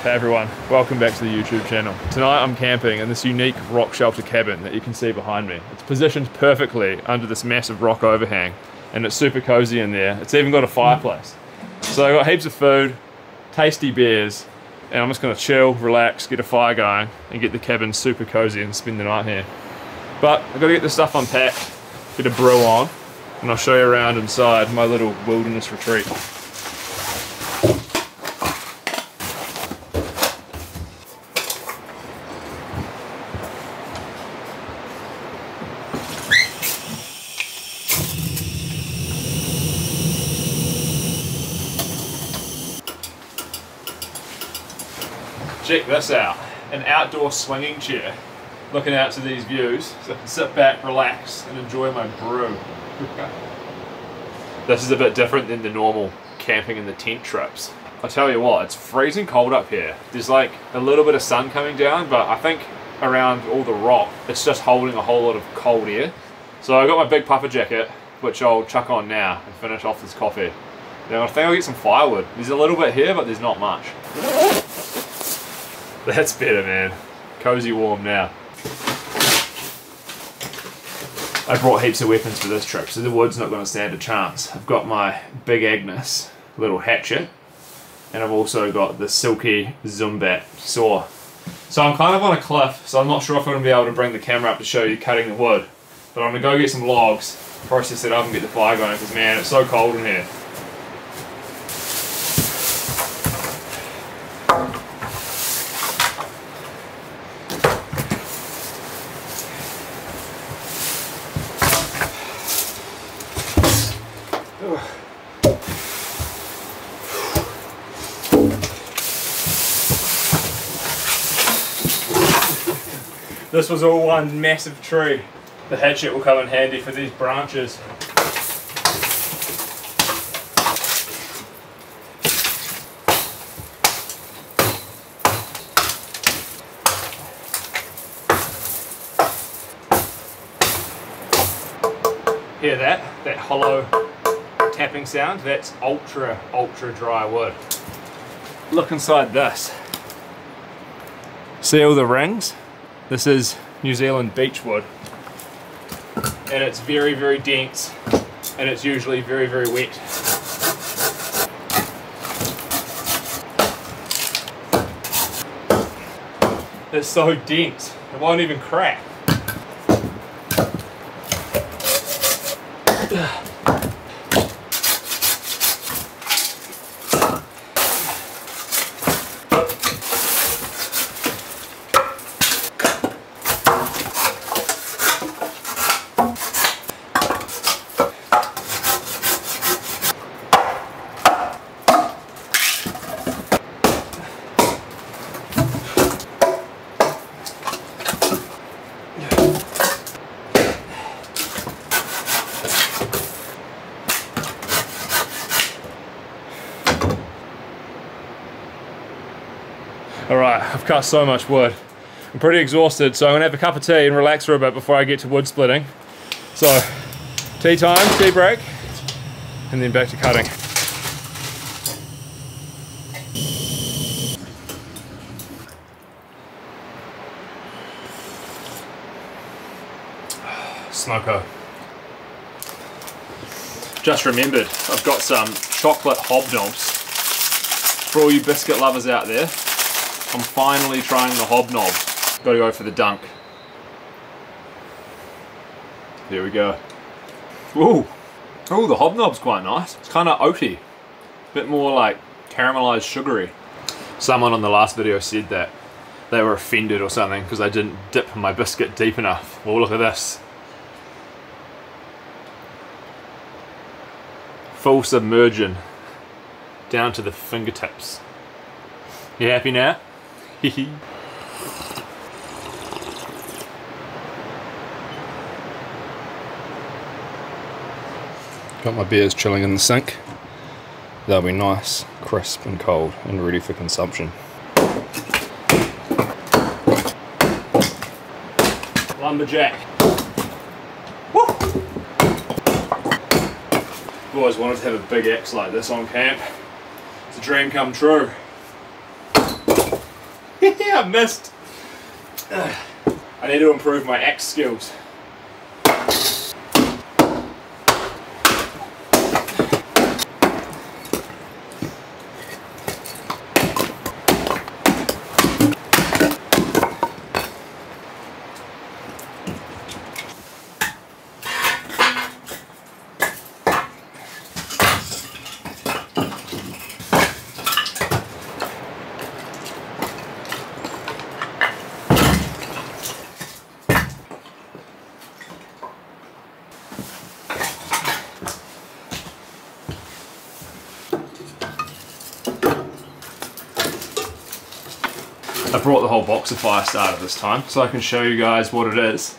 Hey everyone, welcome back to the YouTube channel. Tonight I'm camping in this unique rock shelter cabin that you can see behind me. It's positioned perfectly under this massive rock overhang and it's super cozy in there. It's even got a fireplace. So I've got heaps of food, tasty beers, and I'm just gonna chill, relax, get a fire going and get the cabin super cozy and spend the night here. But I've got to get this stuff unpacked, get a brew on, and I'll show you around inside my little wilderness retreat. Check this out, an outdoor swinging chair, looking out to these views, so I can sit back, relax, and enjoy my brew. This is a bit different than the normal camping in the tent trips. I tell you what, it's freezing cold up here. There's like a little bit of sun coming down, but I think around all the rock, it's just holding a whole lot of cold air. So I got my big puffer jacket, which I'll chuck on now and finish off this coffee. Now I think I'll get some firewood. There's a little bit here, but there's not much. That's better, man. Cozy warm now. I brought heaps of weapons for this trip, so the wood's not going to stand a chance. I've got my Big Agnes little hatchet, and I've also got the Silky Zumbat saw. So I'm kind of on a cliff, so I'm not sure if I'm going to be able to bring the camera up to show you cutting the wood. But I'm going to go get some logs, process it up and get the fire going, because man, it's so cold in here. This was all one massive tree. The hatchet will come in handy for these branches. Hear that? That hollow tapping sound? That's ultra dry wood. Look inside this. See all the rings? This is New Zealand beechwood, and it's very dense, and it's usually very wet. It's so dense, it won't even crack. Alright, I've cut so much wood. I'm pretty exhausted, so I'm going to have a cup of tea and relax for a bit before I get to wood splitting. So, tea time, tea break, and then back to cutting. Smoko. Just remembered, I've got some chocolate hobnobs. For all you biscuit lovers out there, I'm finally trying the hobnob. Gotta go for the dunk. There we go. Ooh. Oh, the hobnob's quite nice. It's kind of oaty. Bit more like caramelized sugary. Someone on the last video said that they were offended or something because I didn't dip my biscuit deep enough. Well, look at this. Full submersion. Down to the fingertips. You happy now? Hehe. Got my beers chilling in the sink. They'll be nice, crisp and cold and ready for consumption. Lumberjack. Woo! I've always wanted to have a big axe like this on camp. It's a dream come true. I missed. I need to improve my axe skills. I brought the whole box of fire starter this time so I can show you guys what it is.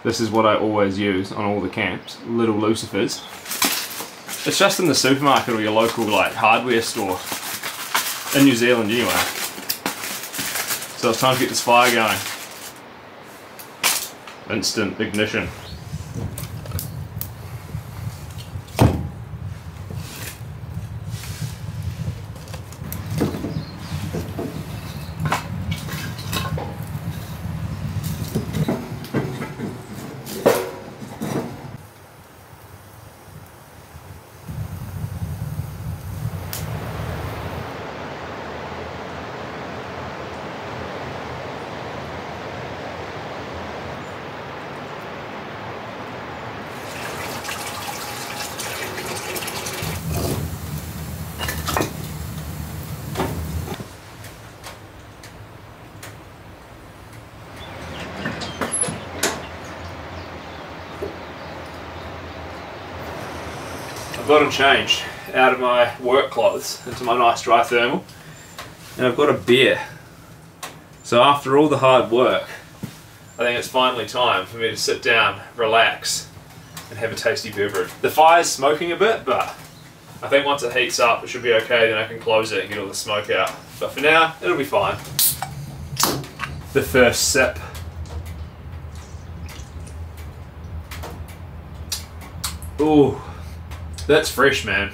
This is what I always use on all the camps, little lucifers. It's just in the supermarket or your local like hardware store, in New Zealand anyway. So it's time to get this fire going. Instant ignition. I've gotten changed out of my work clothes into my nice dry thermal, and I've got a beer. So after all the hard work, I think it's finally time for me to sit down, relax, and have a tasty beverage. The fire's smoking a bit, but I think once it heats up it should be okay, then I can close it and get all the smoke out. But for now, it'll be fine. The first sip. Ooh. That's fresh, man.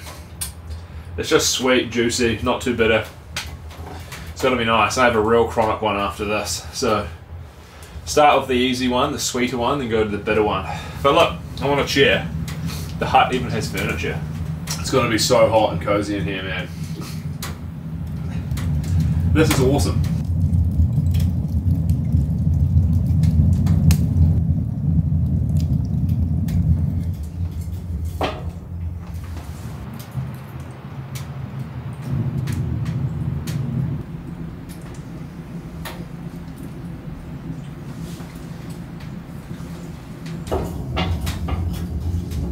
It's just sweet, juicy, not too bitter. It's gonna be nice. I have a real chronic one after this. So start with the easy one, the sweeter one, then go to the bitter one. But look, I want a chair. The hut even has furniture. It's gonna be so hot and cozy in here, man. This is awesome.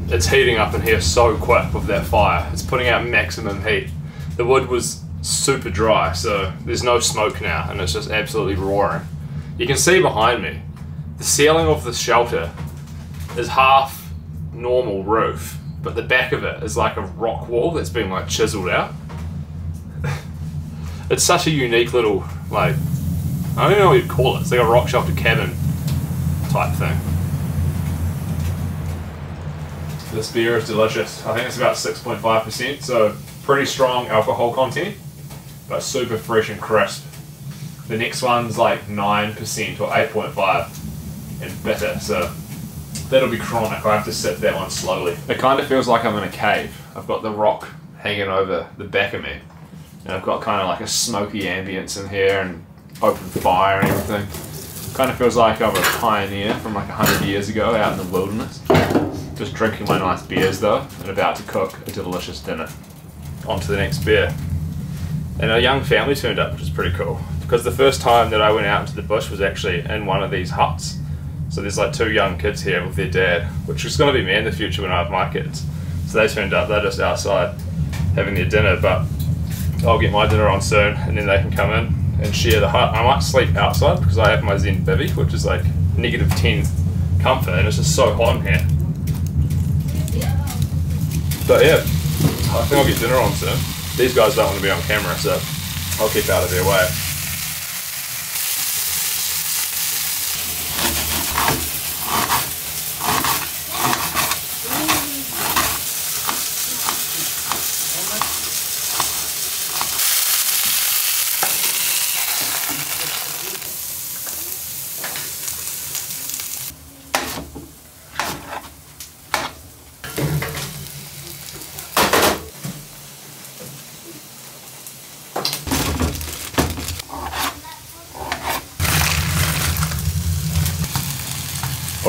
It's heating up in here so quick with that fire. It's putting out maximum heat. The wood was super dry, so there's no smoke now, and it's just absolutely roaring. You can see behind me, the ceiling of the shelter is half normal roof, but the back of it is like a rock wall that's been like chiseled out. It's such a unique little, like, I don't even know what you'd call it. It's like a rock shelter cabin type thing. This beer is delicious. I think it's about 6.5%, so pretty strong alcohol content, but super fresh and crisp. The next one's like 9% or 8.5 and bitter, so that'll be chronic. I have to sip that one slowly. It kind of feels like I'm in a cave. I've got the rock hanging over the back of me, and I've got kind of like a smoky ambience in here and open fire and everything. Kind of feels like I'm a pioneer from like 100 years ago out in the wilderness. Just drinking my nice beers though, and about to cook a delicious dinner. On to the next beer. And a young family turned up, which is pretty cool. Because the first time that I went out into the bush was actually in one of these huts. So there's like 2 young kids here with their dad, which is going to be me in the future when I have my kids. So they turned up, they're just outside having their dinner, but I'll get my dinner on soon, and then they can come in and share the hut. I might sleep outside because I have my Zen bivvy, which is like -10 comfort, and it's just so hot in here. But yeah, I think I'll get dinner on soon. These guys don't want to be on camera, so I'll keep out of their way.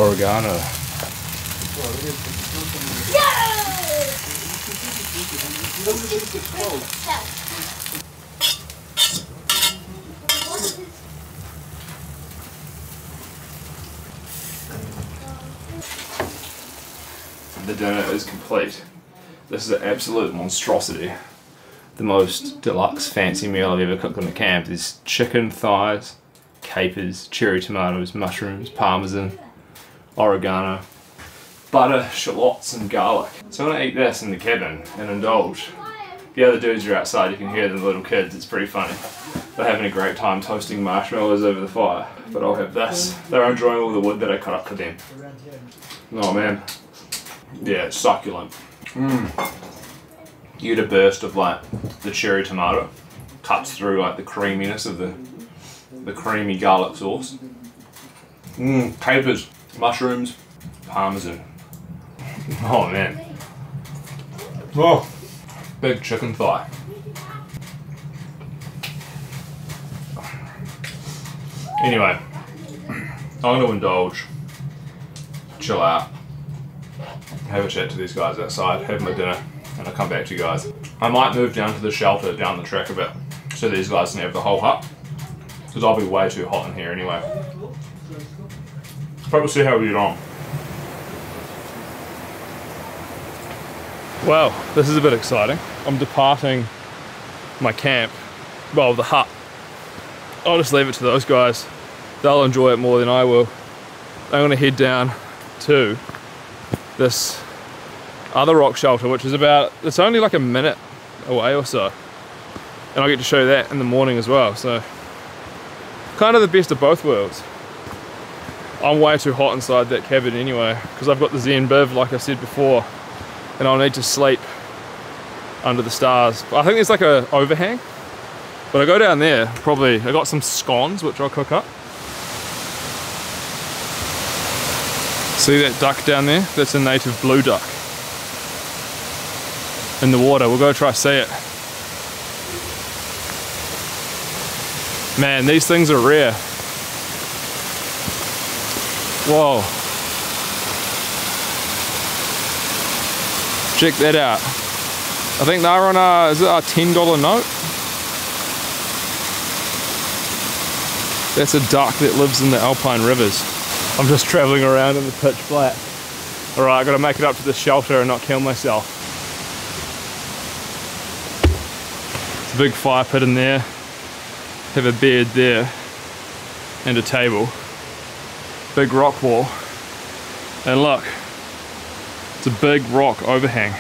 oregano. The dinner is complete. This is an absolute monstrosity. The most deluxe fancy meal I've ever cooked on the camp is chicken thighs, capers, cherry tomatoes, mushrooms, parmesan, oregano, butter, shallots and garlic. So I'm gonna eat this in the cabin and indulge. The other dudes are outside, you can hear the little kids, it's pretty funny. They're having a great time toasting marshmallows over the fire. But I'll have this. They're enjoying all the wood that I cut up for them. Oh man. Yeah, it's succulent. You get a burst of like the cherry tomato, cuts through like the creaminess of the creamy garlic sauce. Capers, mushrooms, parmesan. Oh man. Oh, big chicken thigh. Anyway, I'm going to indulge, chill out, have a chat to these guys outside, have my dinner, and I'll come back to you guys. I might move down to the shelter down the track a bit, so these guys can have the whole hut, because I'll be way too hot in here anyway. But we'll see how we get on. Well, this is a bit exciting. I'm departing my camp, well, the hut. I'll just leave it to those guys. They'll enjoy it more than I will. I'm gonna head down to this other rock shelter, which is it's only like a minute away or so. And I'll get to show you that in the morning as well. So, kind of the best of both worlds. I'm way too hot inside that cabin anyway, because I've got the Zen Biv, like I said before, and I'll need to sleep under the stars. I think there's like a overhang. But I go down there, I got some scones which I'll cook up. See that duck down there? That's a native blue duck. In the water, we'll go try to see it. Man, these things are rare. Whoa. Check that out. I think they're on is it a $10 note? That's a duck that lives in the alpine rivers. I'm just traveling around in the pitch black. Alright, I gotta make it up to the shelter and not kill myself. It's a big fire pit in there. Have a bed there. And a table. Big rock wall. And look, it's a big rock overhang.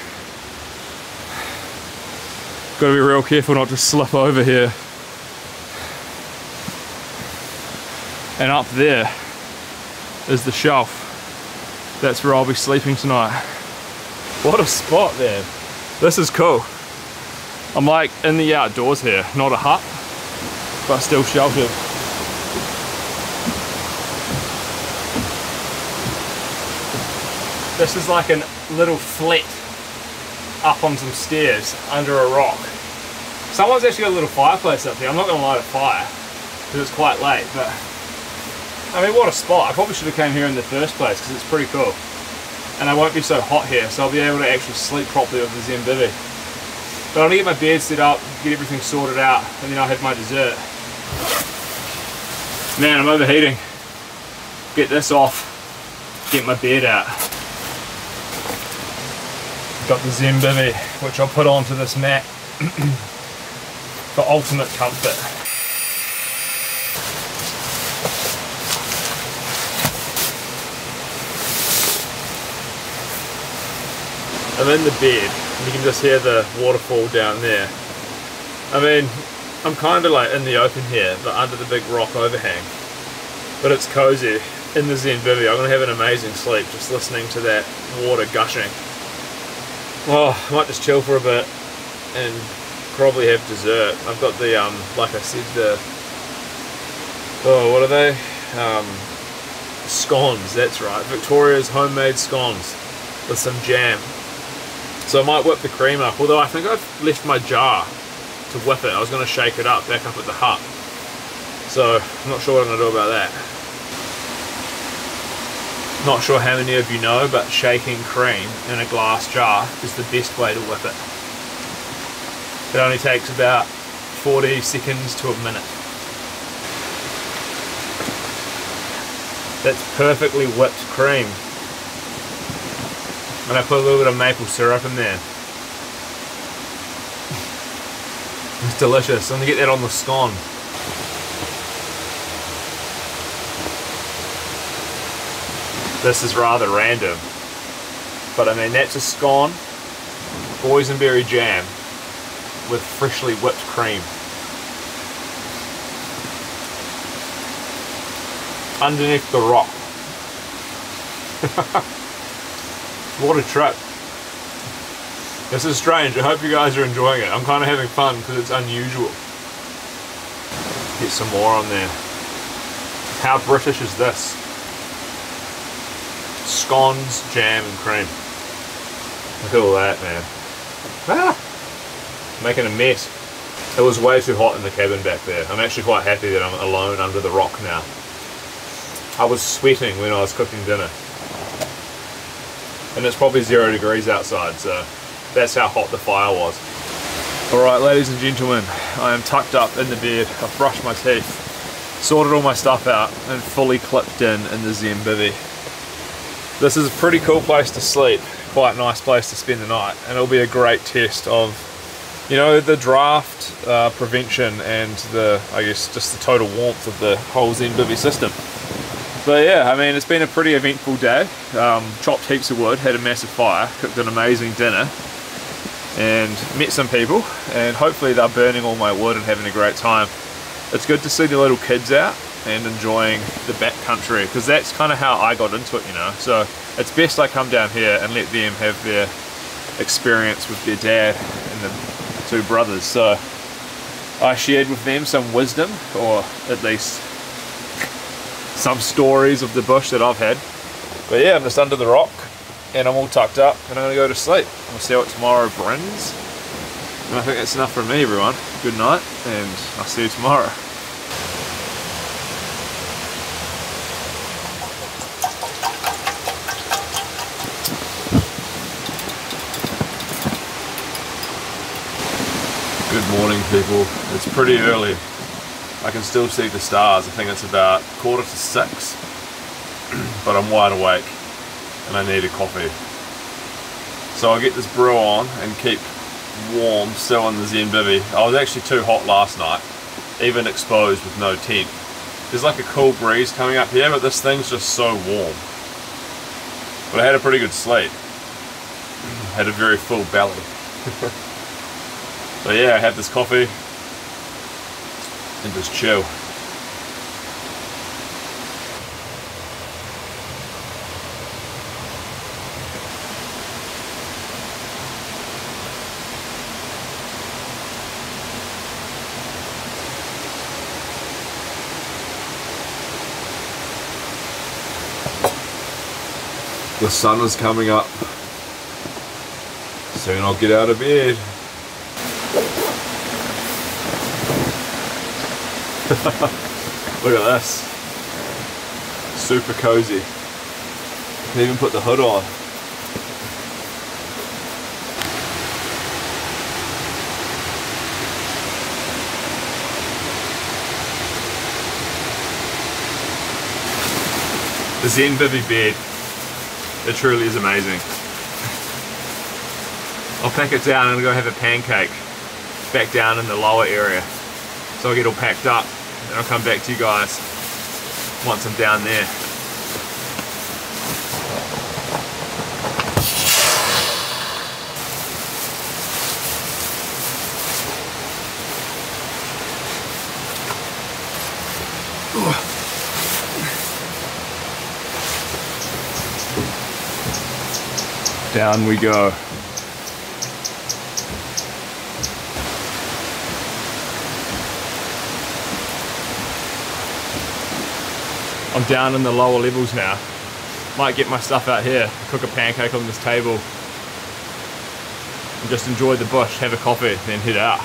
Gotta be real careful not to slip over here. And up there is the shelf. That's where I'll be sleeping tonight. What a spot, man. This is cool. I'm like in the outdoors here, not a hut, but still sheltered. This is like a little flat up on some stairs under a rock. Someone's actually got a little fireplace up here. I'm not going to light a fire because it's quite late, but I mean, what a spot. I probably should have came here in the first place because it's pretty cool. And I won't be so hot here, so I'll be able to actually sleep properly with the Zen Bivy. But I'm going to get my bed set up, get everything sorted out, and then I'll have my dessert. Man, I'm overheating. Get this off, get my bed out. Got the Zen Bivy, which I'll put onto this mat for ultimate comfort. I'm in the bed, and you can just hear the waterfall down there. I mean, I'm kind of like in the open here, but under the big rock overhang. But it's cozy in the Zen Bivy. I'm going to have an amazing sleep just listening to that water gushing. Oh, I might just chill for a bit and probably have dessert. I've got the, like I said, the, oh, what are they? Scones, that's right. Victoria's homemade scones with some jam. So I might whip the cream up, although I think I've left my jar to whip it. I was going to shake it up back up at the hut. So I'm not sure what I'm going to do about that. Not sure how many of you know, but shaking cream in a glass jar is the best way to whip it. It only takes about 40 seconds to a minute. That's perfectly whipped cream. And I put a little bit of maple syrup in there. It's delicious. I'm gonna get that on the scone. This is rather random, but I mean that's a scone, boysenberry jam with freshly whipped cream. Underneath the rock. What a trip. This is strange. I hope you guys are enjoying it. I'm kind of having fun because it's unusual. Get some more on there. How British is this? Scones, jam and cream. Look at all that, man. Ah! Making a mess. It was way too hot in the cabin back there. I'm actually quite happy that I'm alone under the rock now. I was sweating when I was cooking dinner. And it's probably 0 degrees outside, so that's how hot the fire was. Alright, ladies and gentlemen, I am tucked up in the bed. I've brushed my teeth, sorted all my stuff out, and fully clipped in the Zen bivvy. This is a pretty cool place to sleep, quite a nice place to spend the night, and it'll be a great test of, you know, the draft prevention and the, I guess, just the total warmth of the whole Zen bivvy system. But yeah, I mean, it's been a pretty eventful day. Chopped heaps of wood, had a massive fire, cooked an amazing dinner, and met some people, and hopefully they're burning all my wood and having a great time. It's good to see the little kids out and enjoying the backcountry, because that's kind of how I got into it, you know. So it's best I come down here and let them have their experience with their dad and the 2 brothers. So I shared with them some wisdom, or at least some stories of the bush that I've had. But yeah, I'm just under the rock and I'm all tucked up and I'm gonna go to sleep. We'll see what tomorrow brings. And I think that's enough from me, everyone. Good night, and I'll see you tomorrow. Good morning, people. It's pretty early. I can still see the stars. I think it's about 5:45, but I'm wide awake and I need a coffee. So I'll get this brew on and keep warm still in the Zen bivvy. I was actually too hot last night, even exposed with no tent. There's like a cool breeze coming up here, but this thing's just so warm. But I had a pretty good sleep. Had a very full belly. So yeah, I had this coffee and just chill. The sun is coming up. Soon I'll get out of bed. Look at this. Super cozy. Can even put the hood on. The Zen bivvy bed. It truly is amazing. I'll pack it down and go have a pancake back down in the lower area. So I'll get all packed up and I'll come back to you guys once I'm down there. Down we go. I'm down in the lower levels now. Might get my stuff out here, cook a pancake on this table, and just enjoy the bush, have a coffee, then head out.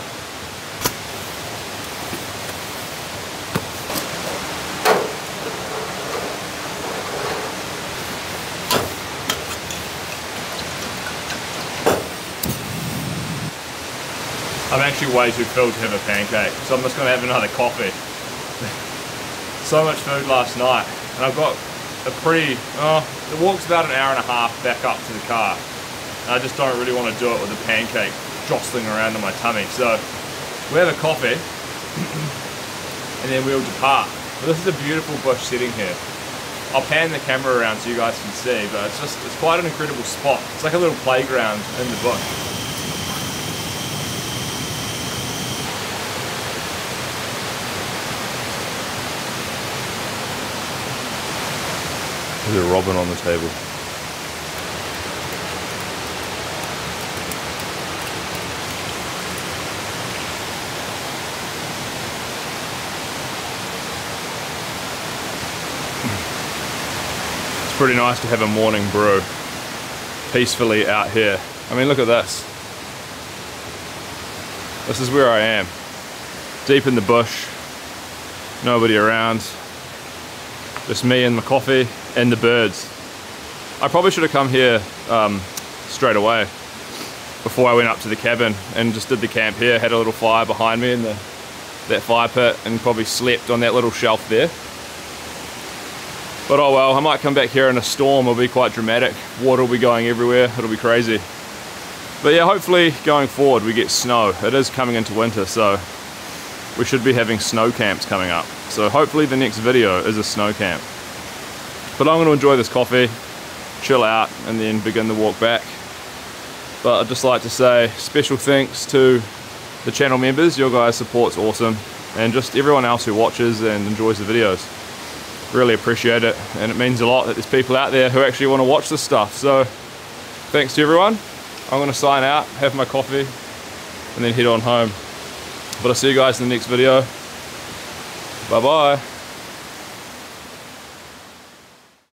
I'm actually way too filled to have a pancake, so I'm just going to have another coffee. So much food last night, and I've got a pretty, the walk's about an hour and a half back up to the car. And I just don't really want to do it with a pancake jostling around in my tummy. So we have a coffee, and then we'll depart. But this is a beautiful bush setting here. I'll pan the camera around so you guys can see, but it's quite an incredible spot. It's like a little playground in the bush. There's a robin on the table. Pretty nice to have a morning brew peacefully out here. I mean, look at this. This is where I am. Deep in the bush, nobody around. Just me and my coffee and the birds. I probably should have come here straight away before I went up to the cabin and just did the camp here. Had a little fire behind me in that fire pit and probably slept on that little shelf there. But oh well, I might come back here in a storm. It'll be quite dramatic. Water will be going everywhere. It'll be crazy. But yeah, hopefully going forward we get snow. It is coming into winter, so we should be having snow camps coming up. So hopefully the next video is a snow camp. But I'm going to enjoy this coffee, chill out, and then begin the walk back. But I'd just like to say special thanks to the channel members. Your guys' support's awesome. And just everyone else who watches and enjoys the videos. Really appreciate it, and it means a lot that there's people out there who actually want to watch this stuff. So thanks to everyone. I'm going to sign out, have my coffee, and then head on home. But I'll see you guys in the next video. Bye bye.